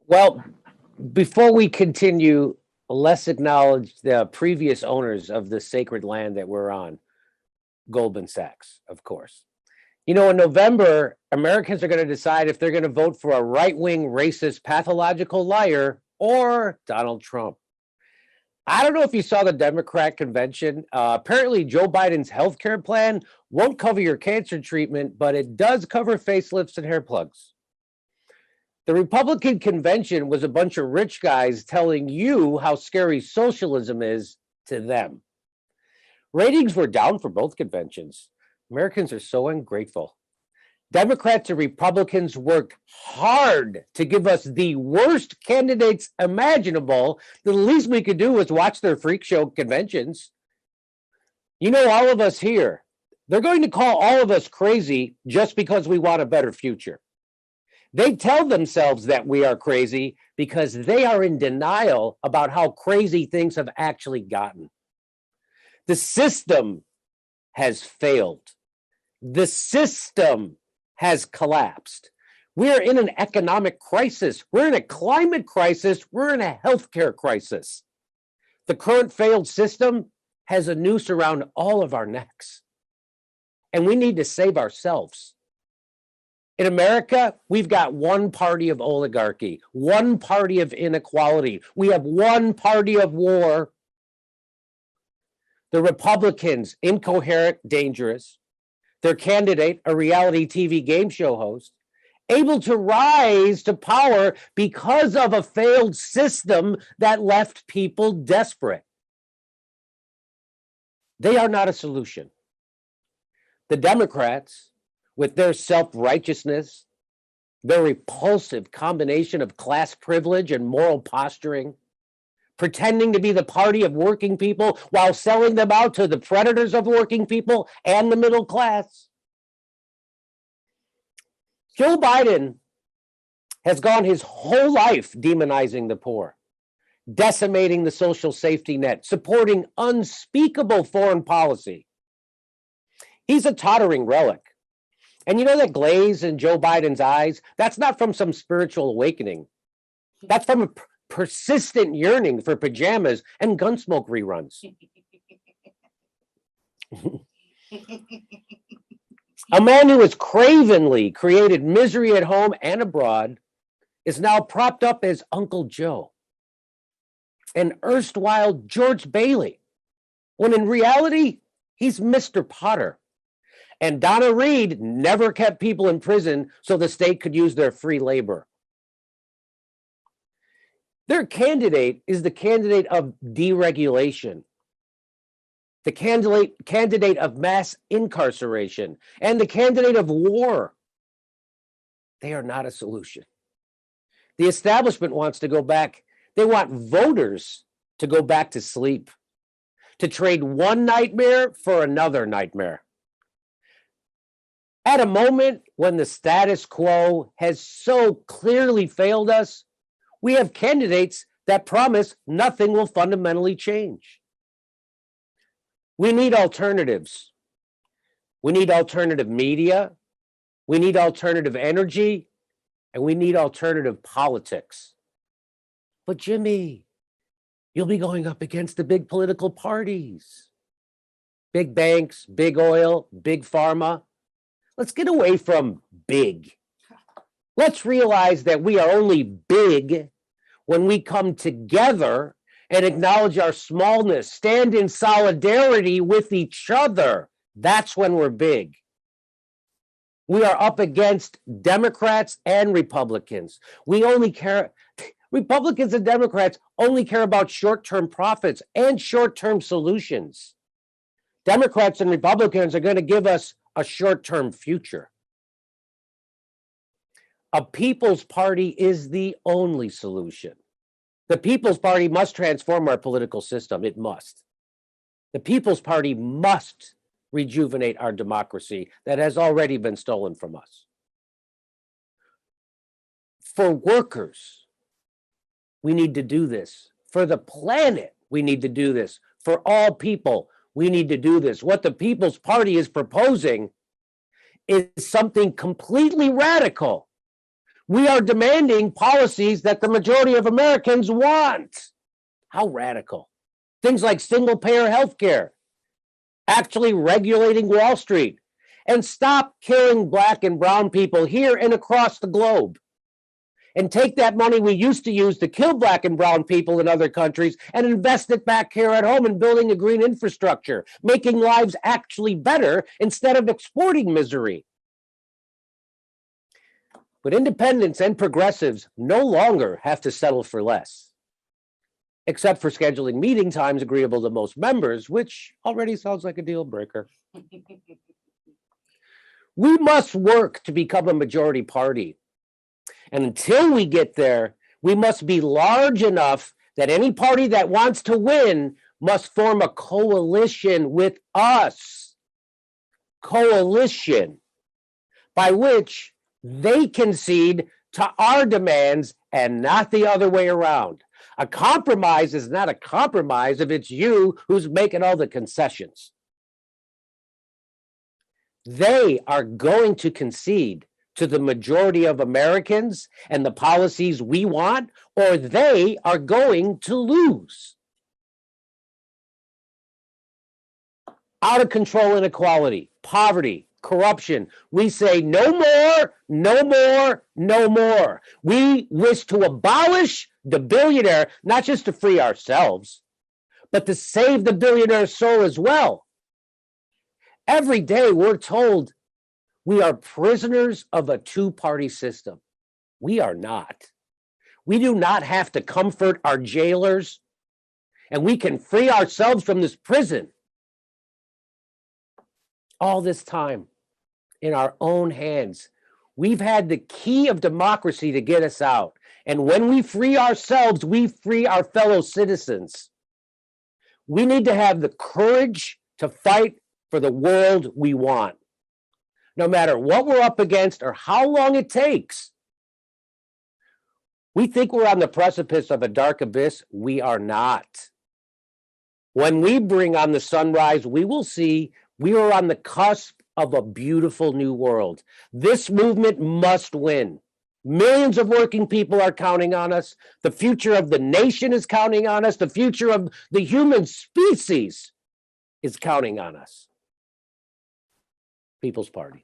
Well, before we continue, let's acknowledge the previous owners of the sacred land that we're on, Goldman Sachs, of course. You know, in November, Americans are going to decide if they're going to vote for a right-wing, racist, pathological liar or Donald Trump. I don't know if you saw the Democrat convention. Apparently, Joe Biden's health care plan won't cover your cancer treatment, but it does cover facelifts and hair plugs. The Republican convention was a bunch of rich guys telling you how scary socialism is to them. Ratings were down for both conventions. Americans are so ungrateful. Democrats and Republicans worked hard to give us the worst candidates imaginable. The least we could do was watch their freak show conventions. You know, all of us here, they're going to call all of us crazy just because we want a better future. They tell themselves that we are crazy because they are in denial about how crazy things have actually gotten. The system has failed. The system has collapsed. We're in an economic crisis. We're in a climate crisis. We're in a healthcare crisis. The current failed system has a noose around all of our necks. And we need to save ourselves. In America, we've got one party of oligarchy, one party of inequality. We have one party of war. The Republicans, incoherent, dangerous. Their candidate, a reality TV game show host, able to rise to power because of a failed system that left people desperate. They are not a solution. The Democrats, with their self-righteousness, their repulsive combination of class privilege and moral posturing, pretending to be the party of working people while selling them out to the predators of working people and the middle class. Joe Biden has gone his whole life demonizing the poor, decimating the social safety net, supporting unspeakable foreign policy. He's a tottering relic. And you know that glaze in Joe Biden's eyes? That's not from some spiritual awakening. That's from a persistent yearning for pajamas and Gunsmoke reruns. A man who has cravenly created misery at home and abroad is now propped up as Uncle Joe, an erstwhile George Bailey, when in reality, he's Mr. Potter. And Donna Reed never kept people in prison so the state could use their free labor. Their candidate is the candidate of deregulation, the candidate of mass incarceration, and the candidate of war. They are not a solution. The establishment wants to go back. They want voters to go back to sleep, to trade one nightmare for another nightmare. At a moment when the status quo has so clearly failed us, we have candidates that promise nothing will fundamentally change. We need alternatives. We need alternative media. We need alternative energy. And we need alternative politics. But Jimmy, you'll be going up against the big political parties. Big banks, big oil, big pharma. Let's get away from big. Let's realize that we are only big when we come together and acknowledge our smallness, stand in solidarity with each other. That's when we're big. We are up against Democrats and Republicans. Republicans and Democrats only care about short-term profits and short-term solutions. Democrats and Republicans are going to give us a short-term future. A People's Party is the only solution. The People's Party must transform our political system. It must. The People's Party must rejuvenate our democracy that has already been stolen from us. For workers, we need to do this. For the planet, we need to do this. For all people, we need to do this. What the People's Party is proposing is something completely radical. We are demanding policies that the majority of Americans want. How radical. Things like single-payer health care, actually regulating Wall Street, and stop killing Black and brown people here and across the globe. And take that money we used to use to kill Black and brown people in other countries and invest it back here at home in building a green infrastructure, making lives actually better instead of exporting misery. But independents and progressives no longer have to settle for less, except for scheduling meeting times agreeable to most members, which already sounds like a deal breaker. We must work to become a majority party. And until we get there, we must be large enough that any party that wants to win must form a coalition with us. Coalition, by which they concede to our demands and not the other way around. A compromise is not a compromise if it's you who's making all the concessions. They are going to concede to the majority of Americans and the policies we want, or they are going to lose. Out of control inequality, poverty, corruption. We say no more, no more, no more. We wish to abolish the billionaire, not just to free ourselves, but to save the billionaire's soul as well. Every day we're told we are prisoners of a two-party system. We are not. We do not have to comfort our jailers, and we can free ourselves from this prison. All this time in our own hands. We've had the key of democracy to get us out. And when we free ourselves, we free our fellow citizens. We need to have the courage to fight for the world we want, no matter what we're up against or how long it takes. We think we're on the precipice of a dark abyss. We are not. When we bring on the sunrise, we will see we are on the cusp of a beautiful new world. This movement must win. Millions of working people are counting on us. The future of the nation is counting on us. The future of the human species is counting on us. People's Party.